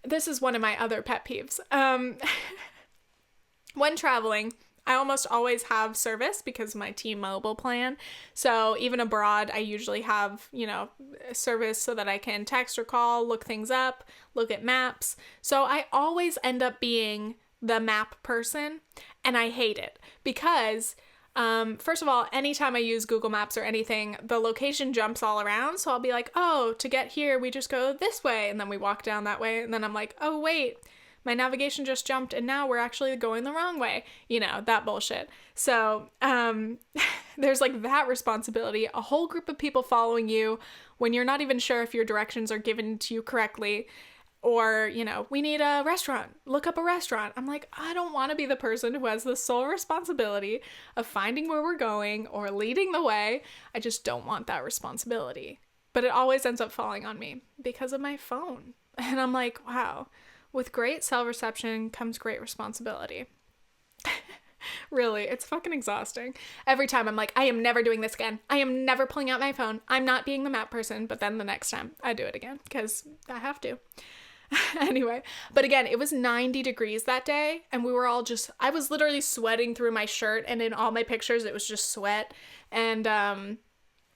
this is one of my other pet peeves. When traveling, I almost always have service because of my T-Mobile plan. So even abroad, I usually have, you know, service so that I can text or call, look things up, look at maps. So I always end up being the map person, and I hate it because, first of all, anytime I use Google Maps or anything, the location jumps all around. So I'll be like, oh, to get here, we just go this way. And then we walk down that way. And then I'm like, oh, wait. My navigation just jumped and now we're actually going the wrong way. You know, that bullshit. So there's like that responsibility, a whole group of people following you when you're not even sure if your directions are given to you correctly. Or, you know, we need a restaurant. Look up a restaurant. I'm like, I don't want to be the person who has the sole responsibility of finding where we're going or leading the way. I just don't want that responsibility. But it always ends up falling on me because of my phone. And I'm like, wow. With great self-reception comes great responsibility. Really, it's fucking exhausting. Every time I'm like, I am never doing this again. I am never pulling out my phone. I'm not being the map person. But then the next time I do it again because I have to. Anyway, but again, it was 90 degrees that day and we were all just, I was literally sweating through my shirt, and in all my pictures it was just sweat. And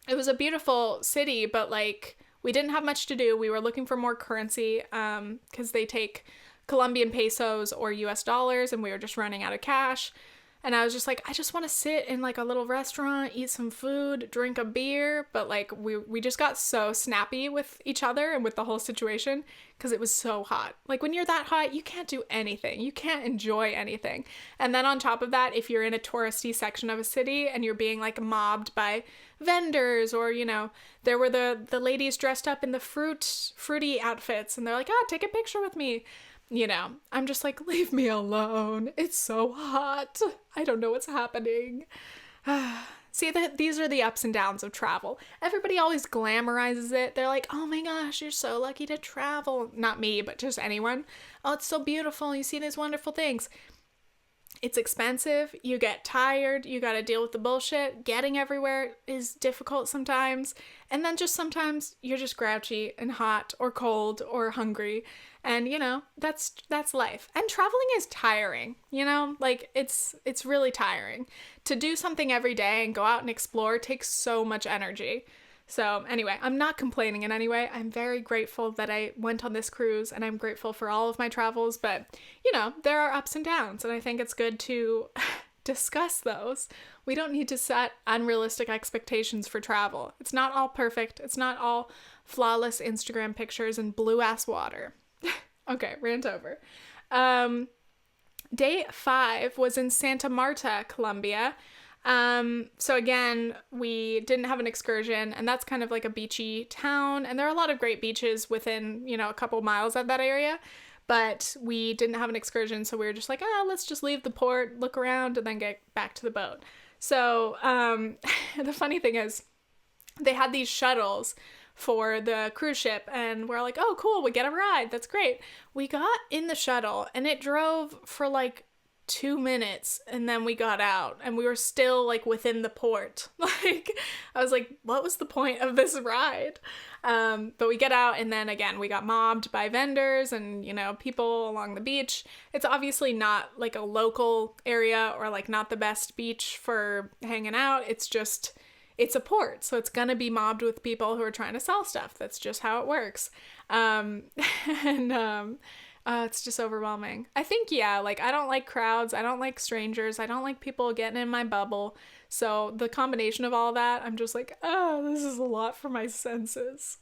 it was a beautiful city, but like, we didn't have much to do. We were looking for more currency because they take Colombian pesos or US dollars, and we were just running out of cash. And I was just like, I just want to sit in like a little restaurant, eat some food, drink a beer. But like we just got so snappy with each other and with the whole situation because it was so hot. Like when you're that hot, you can't do anything. You can't enjoy anything. And then on top of that, if you're in a touristy section of a city and you're being like mobbed by vendors, or, you know, there were the ladies dressed up in the fruity outfits and they're like, take a picture with me. You know, I'm just like, leave me alone. It's so hot. I don't know what's happening. See, these are the ups and downs of travel. Everybody always glamorizes it. They're like, oh my gosh, you're so lucky to travel. Not me, but just anyone. Oh, it's so beautiful. You see these wonderful things. It's expensive. You get tired. You got to deal with the bullshit. Getting everywhere is difficult sometimes. And then just sometimes you're just grouchy and hot or cold or hungry. And, you know, that's life. And traveling is tiring, you know, like it's really tiring. To do something every day and go out and explore takes so much energy. So anyway, I'm not complaining in any way. I'm very grateful that I went on this cruise, and I'm grateful for all of my travels. But, you know, there are ups and downs, and I think it's good to discuss those. We don't need to set unrealistic expectations for travel. It's not all perfect. It's not all flawless Instagram pictures and blue ass water. Okay, rant over. Day 5 was in Santa Marta, Colombia. So again, we didn't have an excursion, and that's kind of like a beachy town, and there are a lot of great beaches within, a couple miles of that area, but we didn't have an excursion, so we were just like, let's just leave the port, look around, and then get back to the boat. So, the funny thing is, they had these shuttles for the cruise ship, and we're like, oh, cool, we get a ride, that's great. We got in the shuttle, and it drove for like 2 minutes, and then we got out, and we were still like within the port. Like, I was like, what was the point of this ride? But we get out, and then again, we got mobbed by vendors and, people along the beach. It's obviously not like a local area or like not the best beach for hanging out. It's a port, so it's gonna be mobbed with people who are trying to sell stuff. That's just how it works. It's just overwhelming. I think, I don't like crowds. I don't like strangers. I don't like people getting in my bubble. So the combination of all that, I'm just like, this is a lot for my senses.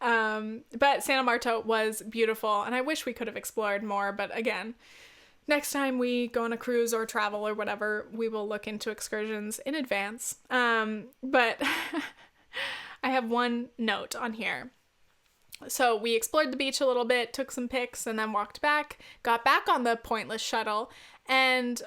But Santa Marta was beautiful, and I wish we could have explored more. But again, next time we go on a cruise or travel or whatever, we will look into excursions in advance. But I have one note on here. So we explored the beach a little bit, took some pics, and then walked back, got back on the pointless shuttle, and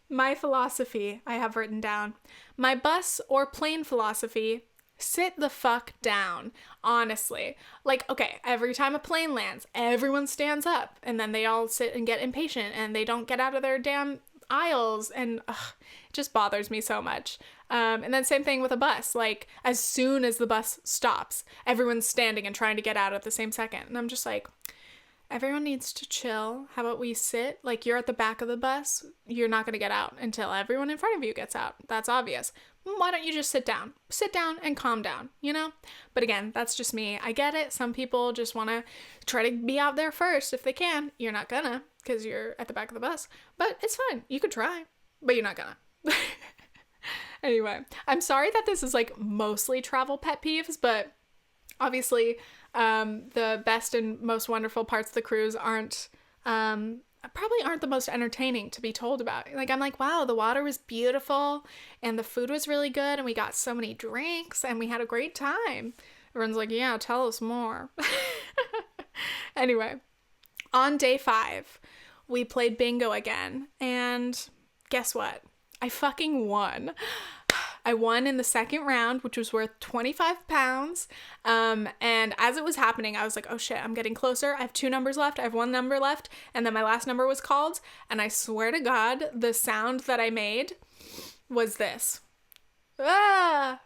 my philosophy I have written down. My bus or plane philosophy: sit the fuck down, honestly. Like, okay, every time a plane lands, everyone stands up, and then they all sit and get impatient, and they don't get out of their damn aisles, and it just bothers me so much. And then same thing with a bus. Like, as soon as the bus stops, everyone's standing and trying to get out at the same second. And I'm just like, everyone needs to chill. How about we sit? Like, you're at the back of the bus. You're not going to get out until everyone in front of you gets out. That's obvious. Why don't you just sit down? Sit down and calm down, But again, that's just me. I get it. Some people just want to try to be out there first if they can. You're not gonna, because you're at the back of the bus. But it's fine. You could try, but you're not gonna. Anyway, I'm sorry that this is like mostly travel pet peeves, but obviously the best and most wonderful parts of the cruise probably aren't the most entertaining to be told about. Like, I'm like, wow, the water was beautiful and the food was really good and we got so many drinks and we had a great time. Everyone's like, yeah, tell us more. Anyway, on day 5, we played bingo again, and guess what? I fucking won. I won in the second round, which was worth 25 pounds. And as it was happening, I was like, oh shit, I'm getting closer. I have 2 numbers left. I have 1 number left. And then my last number was called. And I swear to God, the sound that I made was this. Ah!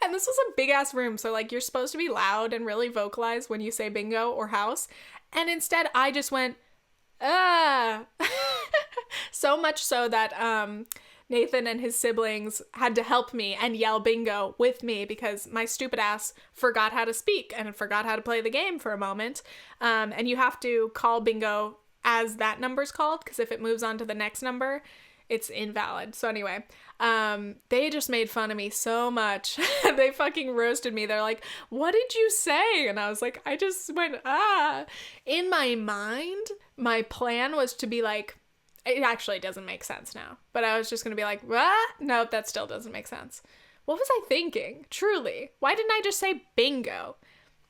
And this was a big ass room. So like, you're supposed to be loud and really vocalize when you say bingo or house. And instead I just went, ah! So much so that, Nathan and his siblings had to help me and yell bingo with me because my stupid ass forgot how to speak and forgot how to play the game for a moment. And you have to call bingo as that number's called, because if it moves on to the next number, it's invalid. So anyway, they just made fun of me so much. They fucking roasted me. They're like, what did you say? And I was like, I just went, ah. In my mind, my plan was to be like, it actually doesn't make sense now. But I was just going to be like, what? Nope, that still doesn't make sense. What was I thinking? Truly. Why didn't I just say bingo?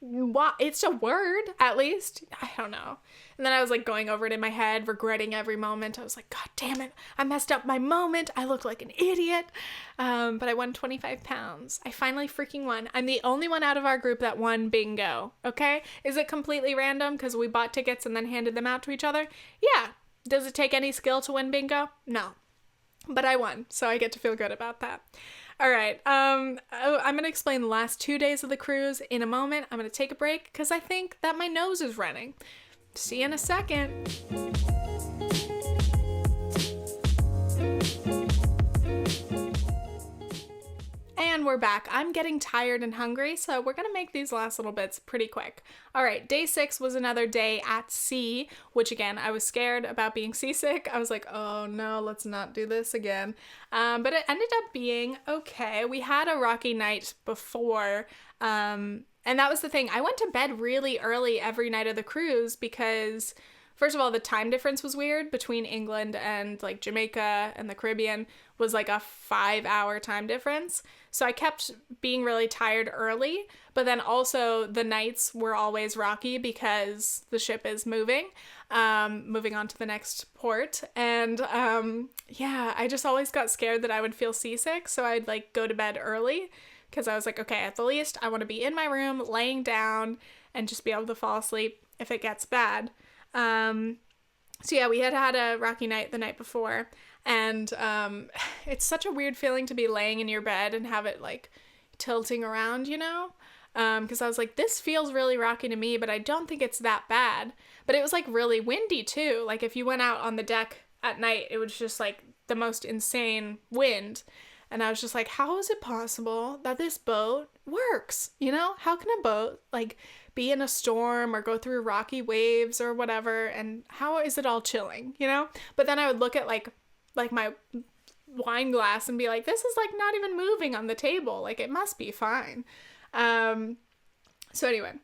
What? It's a word, at least. I don't know. And then I was like going over it in my head, regretting every moment. I was like, God damn it. I messed up my moment. I look like an idiot. But I won 25 pounds. I finally freaking won. I'm the only one out of our group that won bingo. Okay? Is it completely random because we bought tickets and then handed them out to each other? Yeah. Does it take any skill to win bingo? No. But I won, so I get to feel good about that. All right, I'm going to explain the last 2 days of the cruise in a moment. I'm going to take a break because I think that my nose is running. See you in a second. And we're we're back. I'm getting tired and hungry, so we're gonna make these last little bits pretty quick. All right, day 6 was another day at sea, which again, I was scared about being seasick. I was like, oh no, let's not do this again. But it ended up being okay. We had a rocky night before, and that was the thing. I went to bed really early every night of the cruise because, first of all, the time difference was weird between England and like Jamaica and the Caribbean was like a 5-hour time difference. So I kept being really tired early, but then also the nights were always rocky because the ship is moving on to the next port. And yeah, I just always got scared that I would feel seasick. So I'd like go to bed early because I was like, okay, at the least I want to be in my room laying down and just be able to fall asleep if it gets bad. So yeah, we had a rocky night the night before, and it's such a weird feeling to be laying in your bed and have it like tilting around, you know? Because I was like, this feels really rocky to me, but I don't think it's that bad. But it was like really windy too. Like if you went out on the deck at night, it was just like the most insane wind. And I was just like, how is it possible that this boat works? You know, how can a boat like be in a storm or go through rocky waves or whatever? And how is it all chilling, you know? But then I would look at like my wine glass and be like, this is like not even moving on the table. Like it must be fine. So anyway,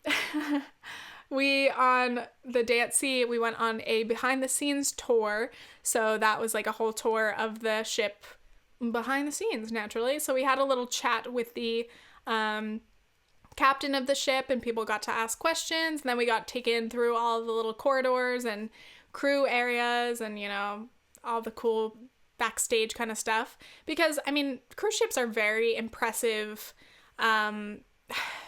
we, on the day at sea, we went on a behind the scenes tour. So that was like a whole tour of the ship behind the scenes, naturally. So we had a little chat with the captain of the ship, and people got to ask questions, and then we got taken through all the little corridors and crew areas and, you know, all the cool backstage kind of stuff, because I mean, cruise ships are very impressive,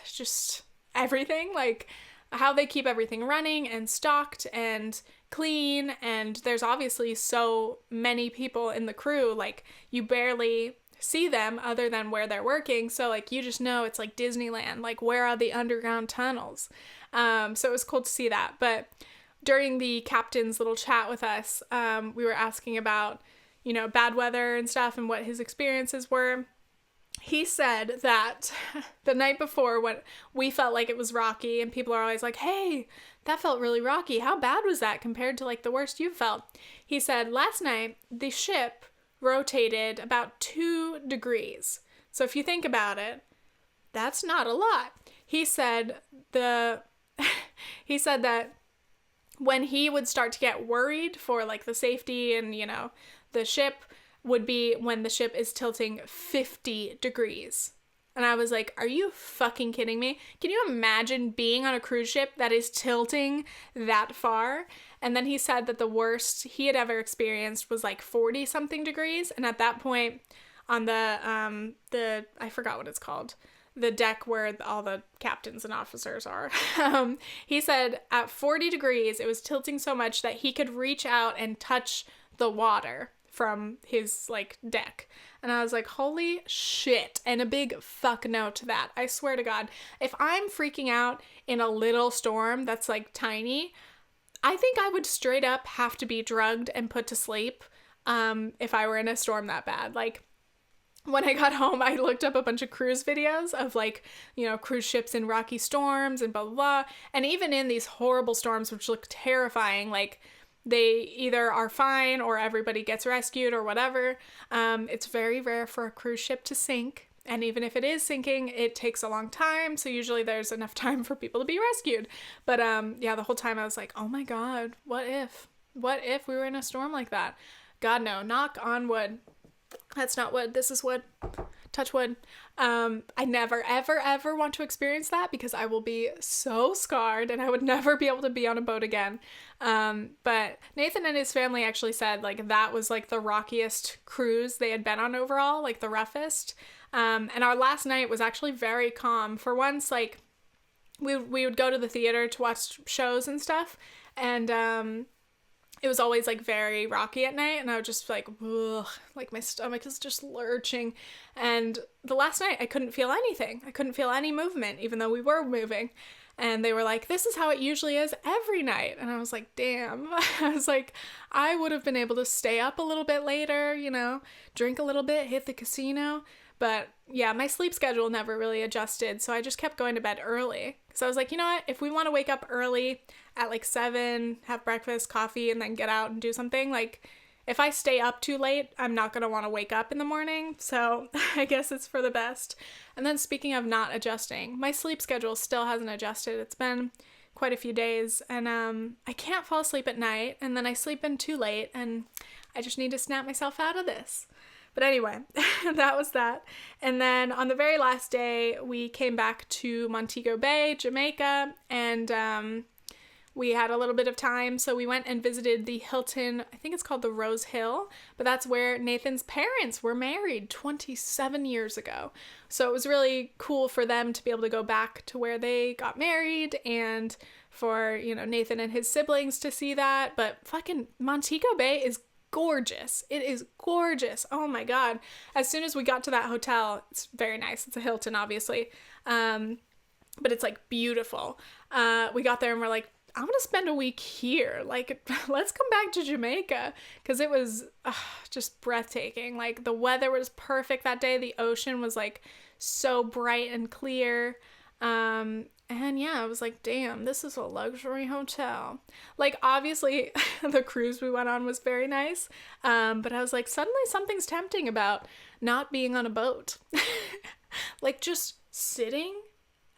just everything, like how they keep everything running and stocked and clean, and there's obviously so many people in the crew, like you barely see them other than where they're working, so like you just know it's like Disneyland, like where are the underground tunnels? So it was cool to see that. But during the captain's little chat with us, we were asking about, you know, bad weather and stuff and what his experiences were. He said that the night before, when we felt like it was rocky, and people are always like, hey, that felt really rocky. How bad was that compared to like the worst you felt? He said last night the ship rotated about 2 degrees. So if you think about it, that's not a lot. He said that when he would start to get worried for like the safety and, you know, the ship, would be when the ship is tilting 50 degrees. And I was like, are you fucking kidding me? Can you imagine being on a cruise ship that is tilting that far? And then he said that the worst he had ever experienced was like 40 something degrees. And at that point on the I forgot what it's called, the deck where all the captains and officers are, he said at 40 degrees, it was tilting so much that he could reach out and touch the water from his like deck. And I was like, holy shit. And a big fuck no to that. I swear to God, if I'm freaking out in a little storm that's like tiny, I think I would straight up have to be drugged and put to sleep if I were in a storm that bad. Like when I got home, I looked up a bunch of cruise videos of like, you know, cruise ships in rocky storms and blah, blah, blah. And even in these horrible storms, which look terrifying, like they either are fine or everybody gets rescued or whatever. It's very rare for a cruise ship to sink. And even if it is sinking, it takes a long time. So usually there's enough time for people to be rescued. But yeah, the whole time I was like, oh my God, what if we were in a storm like that? God, no, knock on wood. That's not wood. This is wood. Touch wood. I never, ever, ever want to experience that because I will be so scarred and I would never be able to be on a boat again. But Nathan and his family actually said like that was like the rockiest cruise they had been on overall, like the roughest. And our last night was actually very calm. For once, like we would go to the theater to watch shows and stuff, and it was always like very rocky at night, and I would just like, ugh, like my stomach is just lurching. And the last night I couldn't feel anything. I couldn't feel any movement, even though we were moving. And they were like, this is how it usually is every night. And I was like, damn. I was like, I would have been able to stay up a little bit later, you know, drink a little bit, hit the casino. But yeah, my sleep schedule never really adjusted, so I just kept going to bed early. So I was like, you know what, if we want to wake up early at like 7, have breakfast, coffee, and then get out and do something, like if I stay up too late, I'm not going to want to wake up in the morning, so I guess it's for the best. And then speaking of not adjusting, my sleep schedule still hasn't adjusted. It's been quite a few days, and I can't fall asleep at night, and then I sleep in too late, and I just need to snap myself out of this. But anyway, that was that. And then on the very last day, we came back to Montego Bay, Jamaica, and we had a little bit of time, so we went and visited the Hilton, I think it's called the Rose Hill, but that's where Nathan's parents were married 27 years ago. So it was really cool for them to be able to go back to where they got married, and for, you know, Nathan and his siblings to see that. But fucking Montego Bay is gorgeous. It is gorgeous. Oh my God. As soon as we got to that hotel, it's very nice. It's a Hilton, obviously. But it's like beautiful. We got there and we're like, I'm going to spend a week here. Like, let's come back to Jamaica, because it was just breathtaking. Like, the weather was perfect that day. The ocean was like so bright and clear. And yeah, I was like, damn, this is a luxury hotel. Like, obviously, the cruise we went on was very nice. But I was like, suddenly something's tempting about not being on a boat. Like, just sitting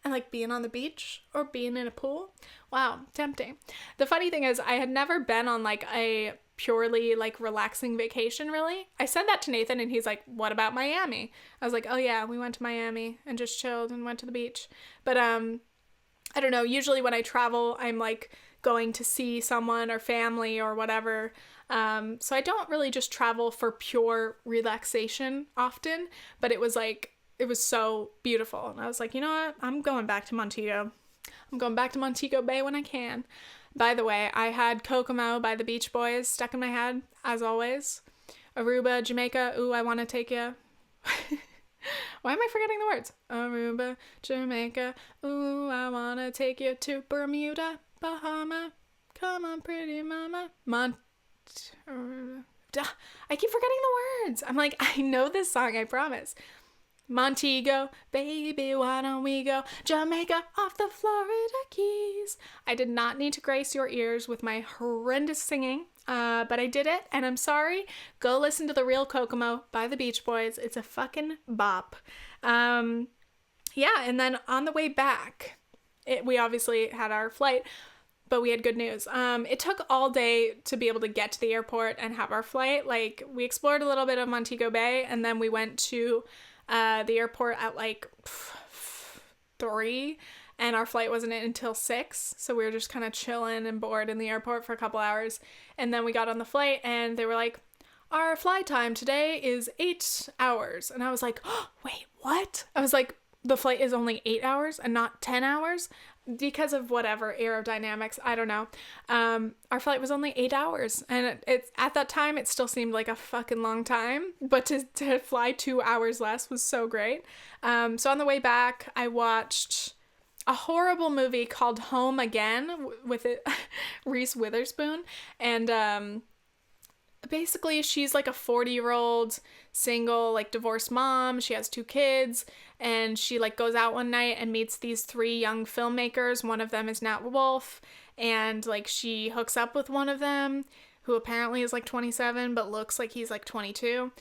and like being on the beach or being in a pool. Wow, tempting. The funny thing is, I had never been on like a purely like relaxing vacation, really. I said that to Nathan and he's like, what about Miami? I was like, oh yeah, we went to Miami and just chilled and went to the beach. But I don't know, usually when I travel, I'm like going to see someone or family or whatever. So I don't really just travel for pure relaxation often, but it was so beautiful. And I was like, you know what? I'm going back to Montego. I'm going back to Montego Bay when I can. By the way, I had Kokomo by the Beach Boys stuck in my head, as always. Aruba, Jamaica, ooh, I want to take you. Why am I forgetting the words? Aruba, Jamaica, ooh, I want to take you to Bermuda, Bahama. Come on, pretty mama. I keep forgetting the words. I'm like, I know this song, I promise. Montego, baby, why don't we go Jamaica off the Florida Keys? I did not need to grace your ears with my horrendous singing, but I did it, and I'm sorry. Go listen to The Real Kokomo by the Beach Boys. It's a fucking bop. Yeah, and then on the way back, we obviously had our flight, but we had good news. It took all day to be able to get to the airport and have our flight. Like, we explored a little bit of Montego Bay, and then we went to the airport at like 3, and our flight wasn't in until 6, so we were just kind of chilling and bored in the airport for a couple hours. And then we got on the flight and they were like, our flight time today is 8 hours. And I was like, oh, wait, what? I was like, the flight is only 8 hours and not 10 hours? Because of whatever aerodynamics, I don't know. Our flight was only 8 hours, and it's at that time it still seemed like a fucking long time, but to fly 2 hours less was so great. So on the way back, I watched a horrible movie called Home Again with Reese Witherspoon, and basically she's like a 40-year-old single, like divorced mom. She has 2 kids, and she like goes out one night and meets these 3 young filmmakers. One of them is Nat Wolff, and like she hooks up with one of them who apparently is like 27 but looks like he's like 22.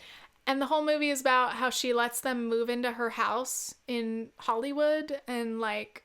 And the whole movie is about how she lets them move into her house in Hollywood, and like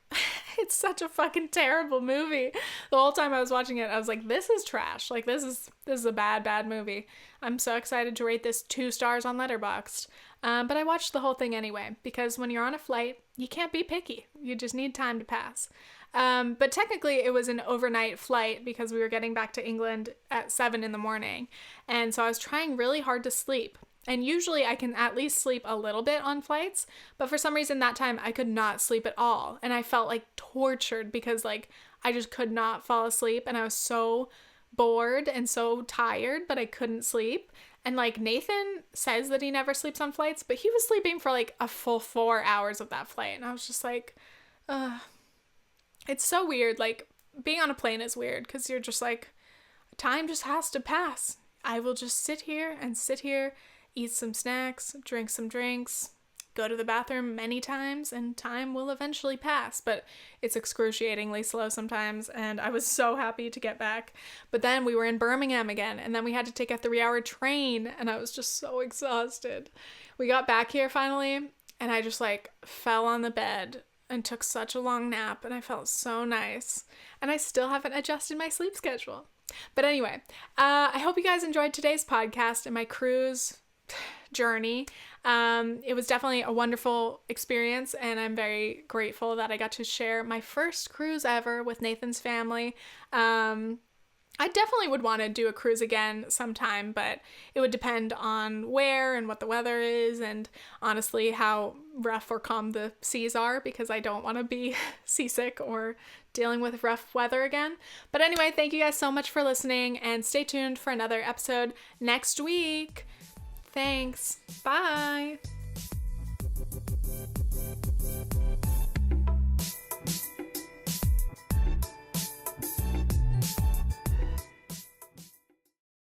it's such a fucking terrible movie. The whole time I was watching it, I was like, this is trash. Like, this is a bad movie. I'm so excited to rate this 2 stars on Letterboxd. But I watched the whole thing anyway, because when you're on a flight, you can't be picky. You just need time to pass. But technically it was an overnight flight because we were getting back to England at 7 in the morning. And so I was trying really hard to sleep. And usually I can at least sleep a little bit on flights, but for some reason that time I could not sleep at all. And I felt like tortured because like I just could not fall asleep, and I was so bored and so tired, but I couldn't sleep. And like Nathan says that he never sleeps on flights, but he was sleeping for like a full 4 hours of that flight. And I was just like, it's so weird. Like, being on a plane is weird because you're just like, time just has to pass. I will just sit here, eat some snacks, drink some drinks, go to the bathroom many times and time will eventually pass, but it's excruciatingly slow sometimes, and I was so happy to get back. But then we were in Birmingham again, and then we had to take a 3-hour train, and I was just so exhausted. We got back here finally, and I just like fell on the bed and took such a long nap, and I felt so nice. And I still haven't adjusted my sleep schedule. But anyway, I hope you guys enjoyed today's podcast and my cruise journey. It was definitely a wonderful experience, and I'm very grateful that I got to share my first cruise ever with Nathan's family. I definitely would want to do a cruise again sometime, but it would depend on where and what the weather is, and honestly how rough or calm the seas are, because I don't want to be seasick or dealing with rough weather again. But anyway, thank you guys so much for listening, and stay tuned for another episode next week. Thanks. Bye.